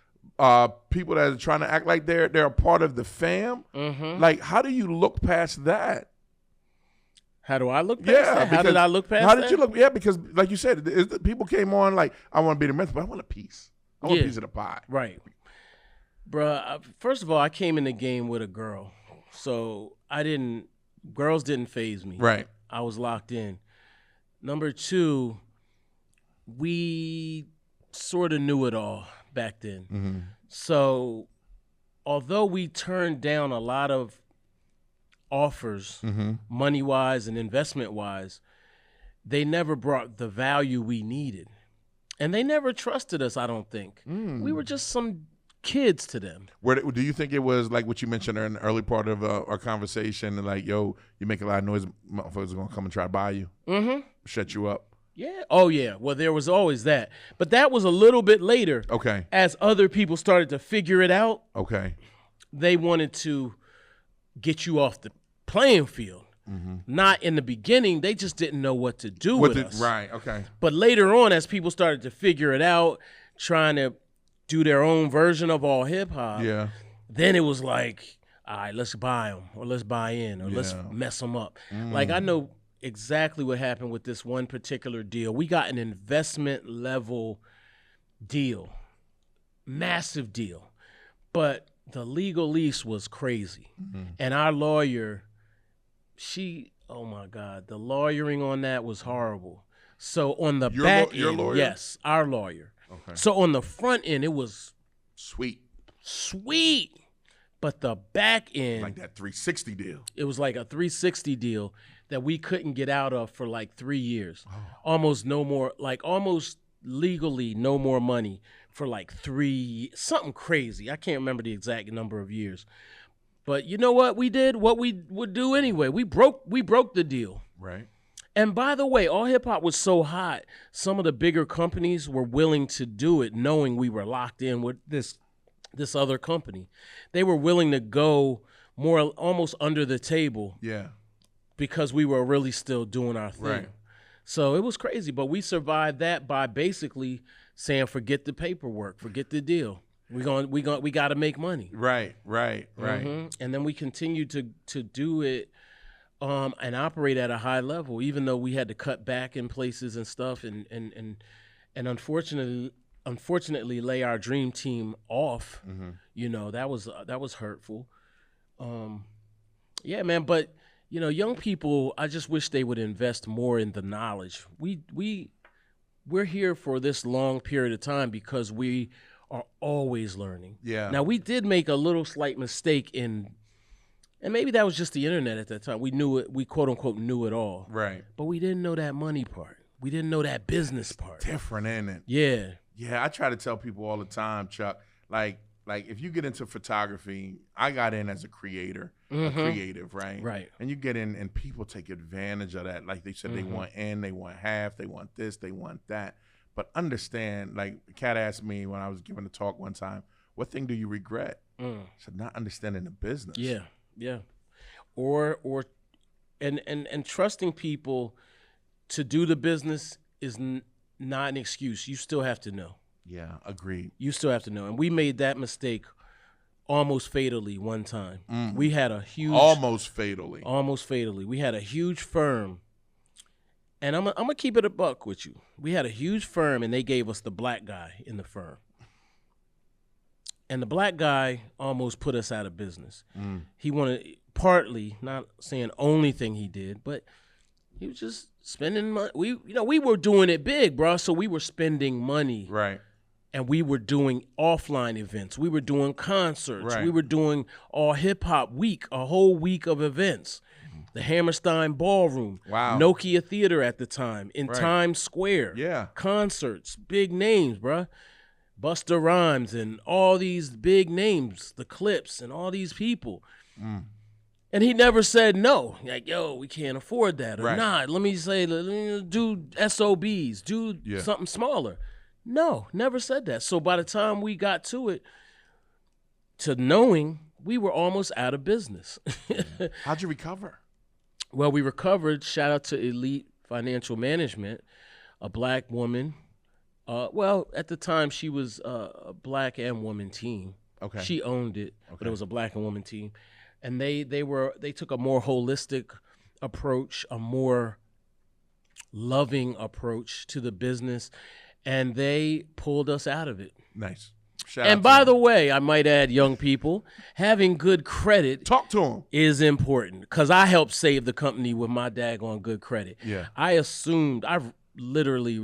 people that are trying to act like they're a part of the fam. Like, how do you look past that? How do I look past that? How did I look past that? How did you look? Yeah, because like you said, people came on like, I want to be the mentor, but I want a piece. I want a piece of the pie. Right. Bruh, first of all, I came in the game with a girl. So girls didn't faze me. Right. I was locked in. Number 2, we sort of knew it all back then. So although we turned down a lot of offers, money-wise and investment-wise, they never brought the value we needed. And they never trusted us, I don't think. We were just some kids to them. Where do you think it was like what you mentioned in the early part of our conversation, like, yo, you make a lot of noise, motherfuckers are gonna come and try to buy you, shut you up? Yeah. Oh yeah. Well, there was always that, but that was a little bit later. Okay. As other people started to figure it out. Okay. They wanted to get you off the playing field. Not in the beginning. They just didn't know what to do with us. Right. Okay. But later on, as people started to figure it out, trying to do their own version of all hip hop. Yeah. Then it was like, all right, let's buy them, or let's buy in, or let's mess them up. Like, I know exactly what happened with this one particular deal. We got an investment level deal. massive deal. But the legal lease was crazy. And our lawyer, oh my God, the lawyering on that was horrible. So on the back end, your lawyer? Yes, our lawyer. Okay. So on the front end, it was sweet. But the back end, like that 360 deal. It was like a 360 deal that we couldn't get out of for like 3 years. Almost no more, like almost legally no more money for like something crazy. I can't remember the exact number of years. But you know what we did? What we would do anyway. We broke the deal. Right. And by the way, All Hip Hop was so hot, some of the bigger companies were willing to do it knowing we were locked in with this other company. They were willing to go more almost under the table. Yeah. Because we were really still doing our thing. Right. So it was crazy, but we survived that by basically saying, forget the paperwork, forget the deal. We got to make money. Right. And then we continued to do it and operate at a high level, even though we had to cut back in places and stuff, and unfortunately lay our dream team off. You know, that was hurtful. Yeah, man. But you know, young people, I just wish they would invest more in the knowledge. We're here for this long period of time because we are always learning. Yeah. Now, we did make a little slight mistake and maybe that was just the internet at that time. We knew it. We quote unquote knew it all. Right. But we didn't know that money part. We didn't know that business part. Different, ain't it? Yeah. Yeah. I try to tell people all the time, Chuck. Like if you get into photography, I got in as a creator, a creative, right? Right. And you get in, and people take advantage of that. Like they said, they want they want half, they want this, they want that. But understand, like Kat asked me when I was giving a talk one time, what thing do you regret? I said, not understanding the business. Yeah. Or trusting people to do the business is not an excuse. You still have to know. Yeah, agreed. You still have to know. And we made that mistake almost fatally one time. We had a huge... Almost fatally. We had a huge firm. And I'm going to keep it a buck with you. We had a huge firm, and they gave us the black guy in the firm. And the black guy almost put us out of business. He wanted, partly, not saying only thing he did, but he was just spending money. We were doing it big, bro. So we were spending money. Right. And we were doing offline events. We were doing concerts. Right. We were doing All Hip Hop week, a whole week of events. The Hammerstein Ballroom. Wow. Nokia Theater at the time. In Times Square. Yeah. Concerts. Big names, bruh. Busta Rhymes and all these big names. The Clips and all these people. And he never said no. Like, yo, we can't afford that. Or let me do SOBs. Do something smaller. No, never said that. So by the time we got to knowing, we were almost out of business. How'd you recover? Well, we recovered. Shout out to Elite Financial Management, a black woman. At the time, she was a black and woman team. Okay. She owned it, but it was a black and woman team. And they took a more holistic approach, a more loving approach to the business, and they pulled us out of it. Nice. And by the way, I might add, young people, having good credit talk to them is important because I helped save the company with my daggone good credit. Yeah. I've literally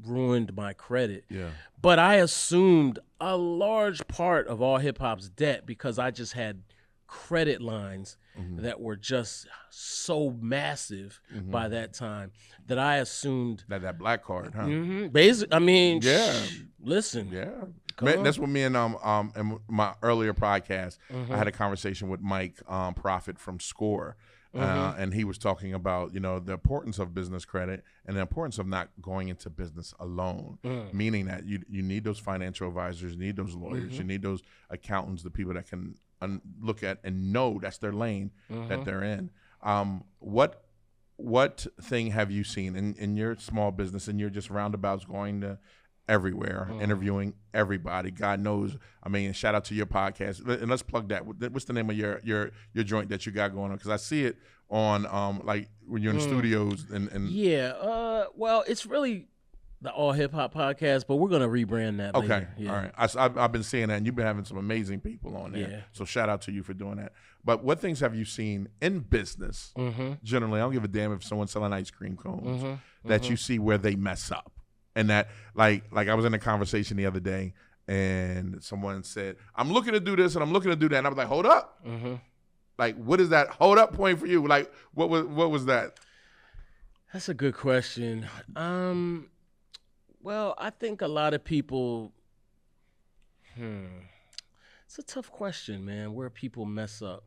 ruined my credit. Yeah. But I assumed a large part of All Hip Hop's debt because I just had credit lines that were just so massive by that time that I assumed that black card, huh? Basically, I mean, yeah. Listen, yeah. That's what me and in my earlier podcast, I had a conversation with Mike Profit from Score. And he was talking about, the importance of business credit and the importance of not going into business alone, meaning that you need those financial advisors, you need those lawyers, you need those accountants, the people that can look at and know that's their lane that they're in. What thing have you seen in your small business, and you're just roundabouts going to everywhere, interviewing everybody? God knows. I mean, shout out to your podcast, and let's plug that. What's the name of your joint that you got going on? Because I see it on like when you're in the studios and yeah. Well, it's really the All Hip Hop Podcast, but we're gonna rebrand that. Okay, later. Yeah. all right. I've been seeing that, and you've been having some amazing people on there. Yeah. So shout out to you for doing that. But what things have you seen in business? Generally, I don't give a damn if someone's selling ice cream cones that you see where they mess up, and that like I was in a conversation the other day, and someone said, "I'm looking to do this and I'm looking to do that," and I was like, "Hold up." Like, what is that hold up point for you? Like, what was that? That's a good question. Well, I think a lot of people, it's a tough question, man, where people mess up.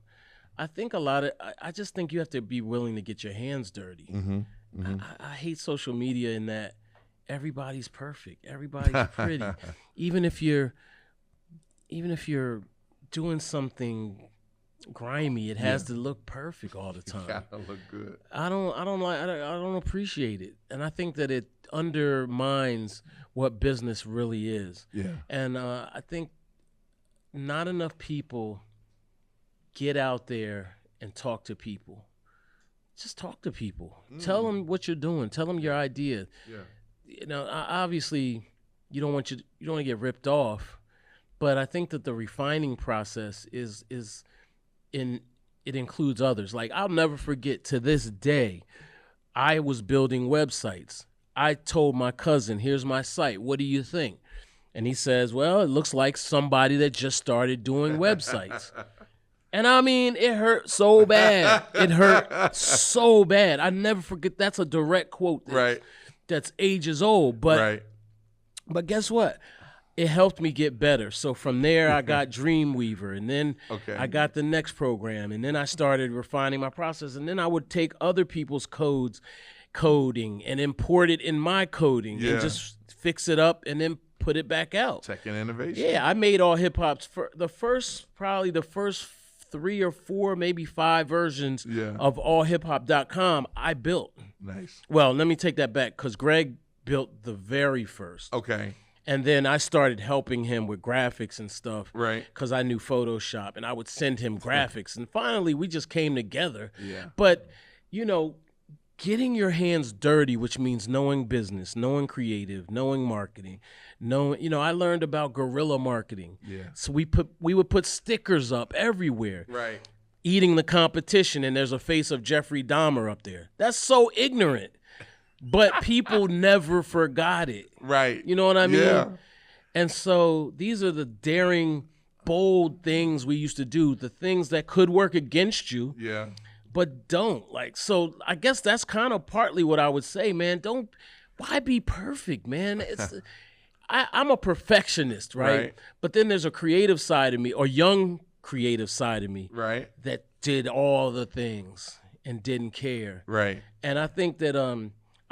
I think I just think you have to be willing to get your hands dirty. I hate social media in that everybody's perfect. Everybody's pretty. Even if you're doing something grimy, it has to look perfect all the time. Gotta look good. I don't appreciate it, and I think that it undermines what business really is. Yeah. And I think not enough people get out there and talk to people. Just talk to people. Tell them what you're doing. Tell them your idea. Yeah. You know, obviously, you don't want to get ripped off, but I think that the refining process it includes others. Like, I'll never forget, to this day, I was building websites. I told my cousin, "Here's my site. What do you think?" And he says, "Well, it looks like somebody that just started doing websites." And I mean, it hurt so bad. It hurt so bad. I never forget. That's a direct quote. That's ages old. But guess what? It helped me get better. So from there, I got Dreamweaver, and then I got the next program, and then I started refining my process, and then I would take other people's coding and import it in my coding and just fix it up and then put it back out. Tech and innovation. Yeah, I made AllHipHop's probably the first 3 or 4, maybe 5 versions of AllHipHop.com I built. Nice. Well, let me take that back, because Greg built the very first. Okay. And then I started helping him with graphics and stuff. Right. Because I knew Photoshop, and I would send him graphics. And finally, we just came together. Yeah. But, you know, getting your hands dirty, which means knowing business, knowing creative, knowing marketing, I learned about guerrilla marketing. Yeah. So we would put stickers up everywhere. Right. Eating the competition, and there's a face of Jeffrey Dahmer up there. That's so ignorant. But people never forgot it. Right. You know what I mean? Yeah. And so these are the daring, bold things we used to do, the things that could work against you. Yeah. But don't. Like, so I guess that's kind of partly what I would say, man. Why be perfect, man? I'm a perfectionist, right? But then there's a creative side of me, or young creative side of me, that did all the things and didn't care. Right. And I think that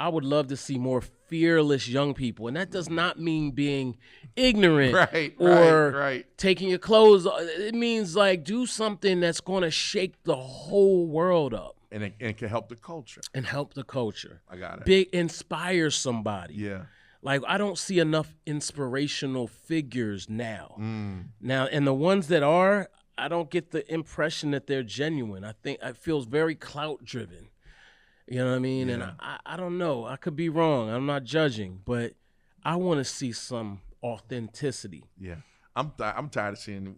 I would love to see more fearless young people. And that does not mean being ignorant or taking your clothes off. It means, like, do something that's going to shake the whole world up. And it can help the culture. And help the culture. I got it. Inspire somebody. Yeah. Like, I don't see enough inspirational figures now. Now, and the ones that are, I don't get the impression that they're genuine. I think it feels very clout driven. You know what I mean? Yeah. And I don't know. I could be wrong. I'm not judging, but I want to see some authenticity. Yeah, I'm tired of seeing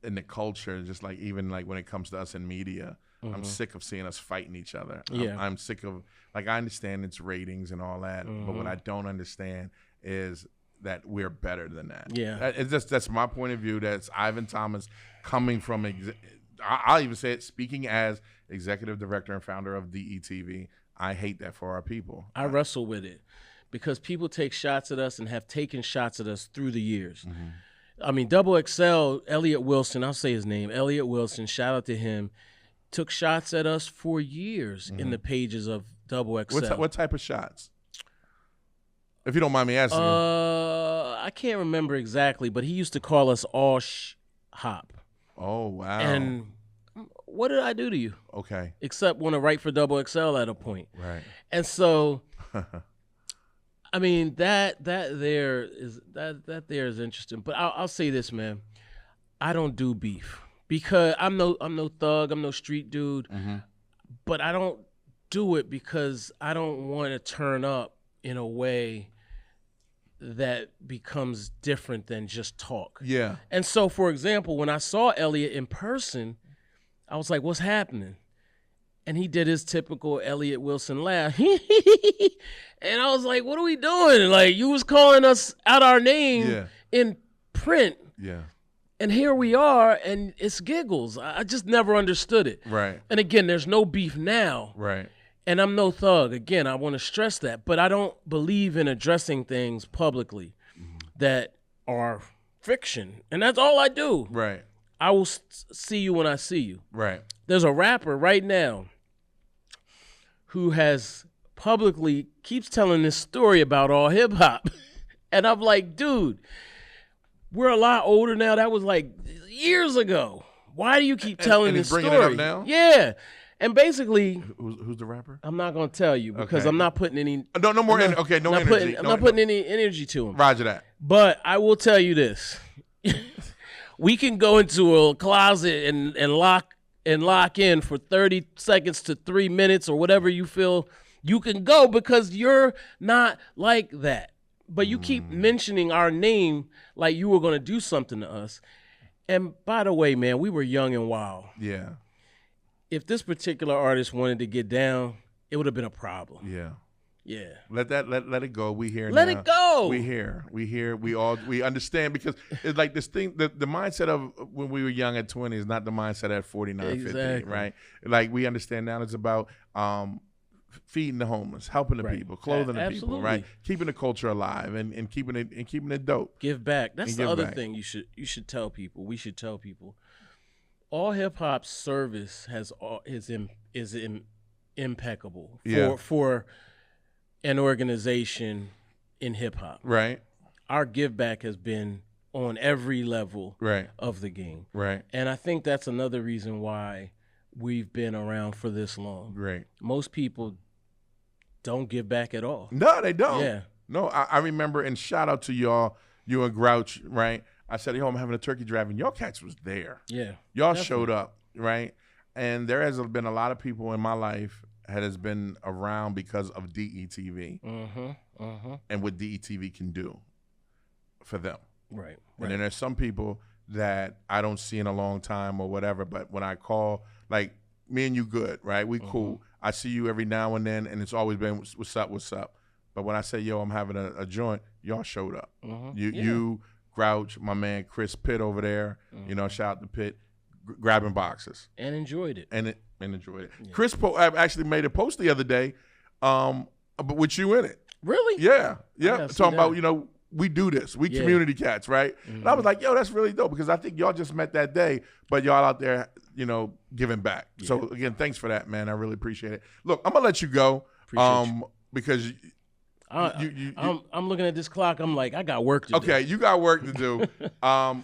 in the culture, just like even like when it comes to us in media. I'm sick of seeing us fighting each other. I'm sick of, like, I understand it's ratings and all that, but what I don't understand is that we're better than that. Yeah, that's my point of view. That's Ivan Thomas coming from. I'll even say it, speaking as executive director and founder of DETV. I hate that for our people. I wrestle with it because people take shots at us and have taken shots at us through the years. I mean, Double XL, Elliot Wilson, I'll say his name, Elliot Wilson, shout out to him, took shots at us for years in the pages of Double XL. What type of shots? If you don't mind me asking. I can't remember exactly, but he used to call us AllHip. Oh, wow. And what did I do to you? Okay. Except want to write for Double XL at a point. Right. And so, I mean, that there is interesting. But I'll say this, man. I don't do beef because I'm no thug. I'm no street dude. But I don't do it because I don't want to turn up in a way that becomes different than just talk. Yeah. And so, for example, when I saw Elliot in person, I was like, what's happening? And he did his typical Elliot Wilson laugh. And I was like, what are we doing? Like, you was calling us out our name in print. Yeah. And here we are, and it's giggles. I just never understood it. Right. And again, there's no beef now. Right. And I'm no thug. Again, I want to stress that. But I don't believe in addressing things publicly that are fiction. And that's all I do. Right. I will see you when I see you. Right. There's a rapper right now who has publicly keeps telling this story about all hip hop. And I'm like, dude, we're a lot older now. That was like years ago. Why do you keep telling this story? Bringing it up now? Yeah. And basically, who's the rapper? I'm not going to tell you because I'm not putting any. No more. No energy. I'm not putting any energy to him. Roger that. But I will tell you this: we can go into a closet and lock in for 30 seconds to 3 minutes or whatever you feel you can go, because you're not like that. But you keep mentioning our name like you were going to do something to us. And by the way, man, we were young and wild. Yeah. If this particular artist wanted to get down, it would have been a problem. Yeah. Yeah. Let it go. We here now. Let it go. We here. We understand, because it's like this thing, the mindset of when we were young at 20 is not the mindset at 49, 50, right? Like, we understand now it's about feeding the homeless, helping the people, clothing the people, right? Keeping the culture alive and keeping it dope. Give back. That's the other thing you should tell people. We should tell people. All Hip Hop's service is impeccable for an organization in hip hop. Right. Our give back has been on every level of the game. Right. And I think that's another reason why we've been around for this long. Right. Most people don't give back at all. No, they don't. Yeah. No, I remember, and shout out to y'all, you and Grouch, right? I said, yo, I'm having a turkey drive, and y'all cats was there. Yeah. Y'all showed up, right? And there has been a lot of people in my life that has been around because of DETV and what DETV can do for them. Right. And then there's some people that I don't see in a long time or whatever, but when I call, like, me and you good, right? We cool. I see you every now and then, and it's always been, what's up? But when I say, yo, I'm having a joint, y'all showed up. You, Grouch, my man Chris Pitt over there, shout out to Pitt, grabbing boxes. And enjoyed it. And enjoyed it. Yeah. Chris actually made a post the other day but with you in it. Really? Yeah. Talking about, we do this. We community cats, right? And I was like, yo, that's really dope, because I think y'all just met that day, but y'all out there, giving back. Yeah. So, again, thanks for that, man. I really appreciate it. Look, I'm going to let you go because I'm looking at this clock. I'm like, I got work to do. Okay, you got work to do.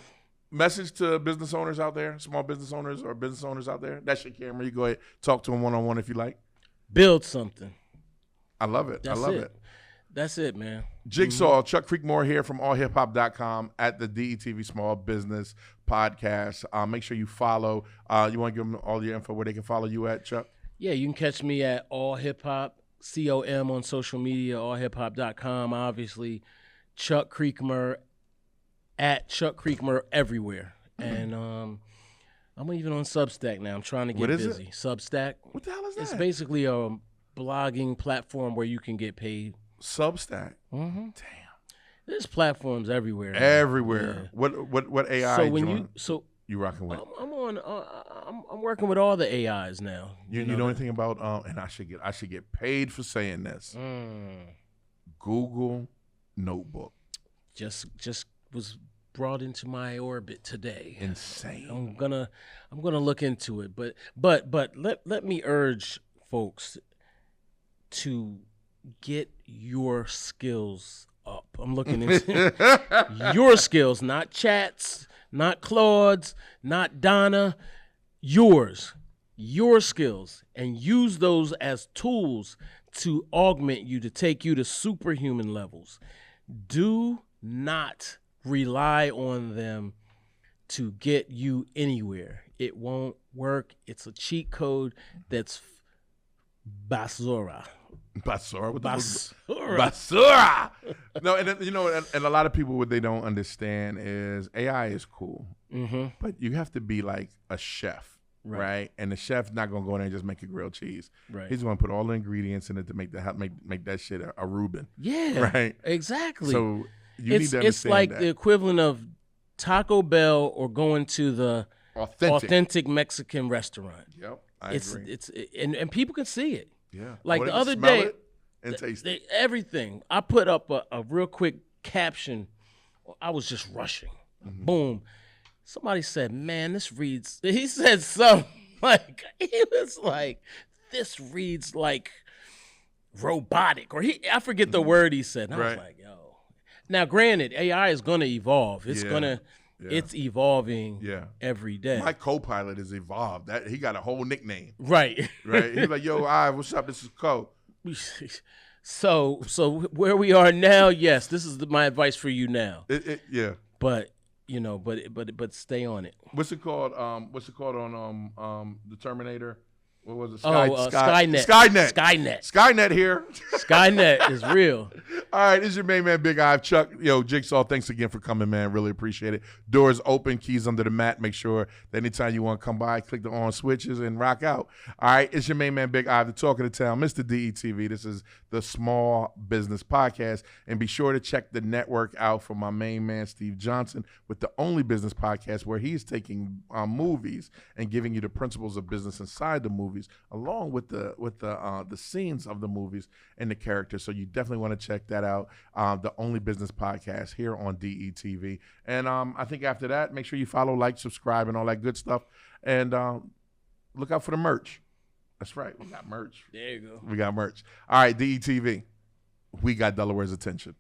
Message to business owners out there, small business owners or business owners out there. That's your camera. You go ahead, talk to them one-on-one if you like. Build something. I love it. I love it. That's it, man. Jigsaw, Chuck Creekmur here from AllHipHop.com at the DETV Small Business Podcast. Make sure you follow. You want to give them all your info where they can follow you at, Chuck? Yeah, you can catch me at AllHipHop, COM on social media, AllHipHop.com, obviously. Chuck Creekmur at Chuck Creekmur everywhere. And I'm even on Substack now. I'm trying to get busy. Substack. What the hell is that? It's basically a blogging platform where you can get paid. Substack. Damn. There's platforms everywhere. Everywhere. Yeah. What AI? So you rocking with? I'm working with all the AIs now. You know anything about and I should get paid for saying this. Google Notebook. Just was brought into my orbit today. Insane. I'm gonna look into it, but let me urge folks to get your skills up. I'm looking into your skills, not Chats, not Claude's, not Donna, yours, your skills, and use those as tools to augment you, to take you to superhuman levels. Do not rely on them to get you anywhere. It won't work. It's a cheat code that's basura. Basura. Basura. No, and and a lot of people, what they don't understand is AI is cool, but you have to be like a chef, right? And the chef's not gonna go in there and just make a grilled cheese. Right. He's gonna put all the ingredients in it to make that shit a Reuben. Yeah. Right. Exactly. So you need to understand it's like that. the equivalent of Taco Bell or going to the authentic Mexican restaurant. Yep. I agree. And people can see it. Yeah. Like the other day, and taste it. Everything. I put up a real quick caption. I was just rushing. Boom. Somebody said, "Man, this reads." He said something like, he was like, "This reads like robotic," or I forget the word he said. And I was like, "Yo." Now, granted, AI is going to evolve. It's it's evolving every day. My co-pilot has evolved. He got a whole nickname. Right. He's like, "Yo, what's up? This is Co." So where we are now, yes, this is my advice for you now. Yeah. But but stay on it. What's it called? What's it called on the Terminator? What was it? Skynet. Skynet here. Skynet is real. All right, this is your main man, Big Ive. Chuck, Jigsaw, thanks again for coming, man. Really appreciate it. Doors open, keys under the mat. Make sure that anytime you want to come by, click the on switches and rock out. All right, it's your main man, Big Ive, the talk of the town, Mr. DETV. This is the Small Business Podcast. And be sure to check the network out for my main man, Steve Johnson, with the Only Business Podcast, where he's taking movies and giving you the principles of business inside the movies, along with the scenes of the movies and the characters. So you definitely want to check that out. The Only Business Podcast here on DETV. And I think after that, make sure you follow, like, subscribe, and all that good stuff. And look out for the merch. That's right. We got merch. There you go. We got merch. All right, DETV. We got Delaware's attention.